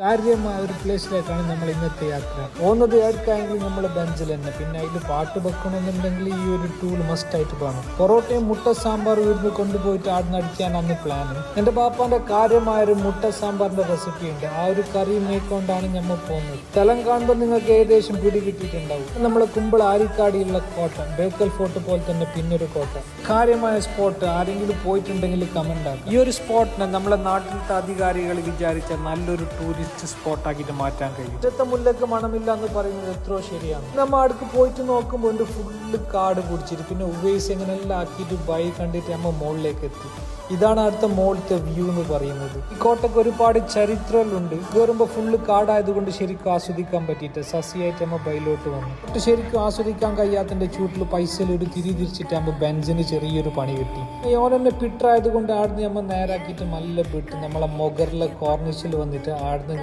കാര്യമായ ഒരു പ്ലേസിലേക്കാണ് നമ്മൾ ഇന്നത്തെ യാത്ര പോകുന്നത്. ഏർക്കായെങ്കിൽ നമ്മൾ ബെഞ്ചിൽ തന്നെ, പിന്നെ അതിൽ പാട്ട് വെക്കണമെന്നുണ്ടെങ്കിൽ ഈ ഒരു ടൂൾ മസ്റ്റ് ആയിട്ട് വേണം. പൊറോട്ടയും മുട്ട സാമ്പാർ വീട്ടിൽ കൊണ്ടുപോയിട്ട് ആടുന്ന് അടിക്കാനാണ് പ്ലാൻ. എൻ്റെ പാപ്പാന്റെ കാര്യമായ ഒരു മുട്ട സാമ്പാറിന്റെ റെസിപ്പി ഉണ്ട്. ആ ഒരു കറി മേക്കൊണ്ടാണ് നമ്മൾ പോകുന്നത്. സ്ഥലം കാണുമ്പോൾ നിങ്ങൾക്ക് ഏകദേശം പിടി കിട്ടിയിട്ടുണ്ടാവും. നമ്മളെ കുമ്പള ആരിക്കാടിയുള്ള കോട്ട, ബേക്കൽ ഫോർട്ട് പോലെ തന്നെ പിന്നൊരു കോട്ട, കാര്യമായ സ്പോട്ട്. ആരെങ്കിലും പോയിട്ടുണ്ടെങ്കിൽ കമന്റ് ആക്കാം. ഈ ഒരു സ്പോട്ടിനെ നമ്മളെ നാട്ടിലത്തെ അധികാരികൾ വിചാരിച്ച നല്ലൊരു ടൂറിസ്റ്റ് സ്പോട്ടാക്കിയിട്ട് മാറ്റാൻ കഴിയും. ഇന്നത്തെ മുല്ലക്ക് മണമില്ല എന്ന് പറയുന്നത് എത്രയോ ശരിയാണ്. നമ്മൾ അടുക്ക് പോയിട്ട് നോക്കുമ്പോൾ ഫുള്ള് കാട് പിടിച്ചിട്ട്, പിന്നെ ഉവേസ് എങ്ങനെല്ലാം ആക്കിയിട്ട് ബൈ കണ്ടിട്ട് നമ്മൾ മുകളിലേക്ക് എത്തി. ഇതാണ് അടുത്ത മുകളിലത്തെ വ്യൂ എന്ന് പറയുന്നത്. ഈ കോട്ടയ്ക്ക് ഒരുപാട് ചരിത്രങ്ങളുണ്ട്. കയറുമ്പോൾ ഫുള്ള് കാടായതുകൊണ്ട് ശരിക്കും ആസ്വദിക്കാൻ പറ്റിയിട്ട് സസിയായിട്ട് നമ്മൾ ബൈലോട്ട് വന്നു. ശരിക്കും ആസ്വദിക്കാൻ കഴിയാത്തതിന്റെ ചൂട്ടിൽ പൈസയിൽ ഒരു തിരിച്ചിട്ട് നമ്മൾ ബെഞ്ചിന് ചെറിയൊരു പണി കിട്ടി. ഓനെന്നെ പിട്ടറായത് കൊണ്ട് ആടുന്ന് നമ്മൾ നേരാക്കിയിട്ട് നല്ല വിട്ട് നമ്മളെ മൊഗറിലെ കോർണിഷിൽ വന്നിട്ട് ആടുന്ന്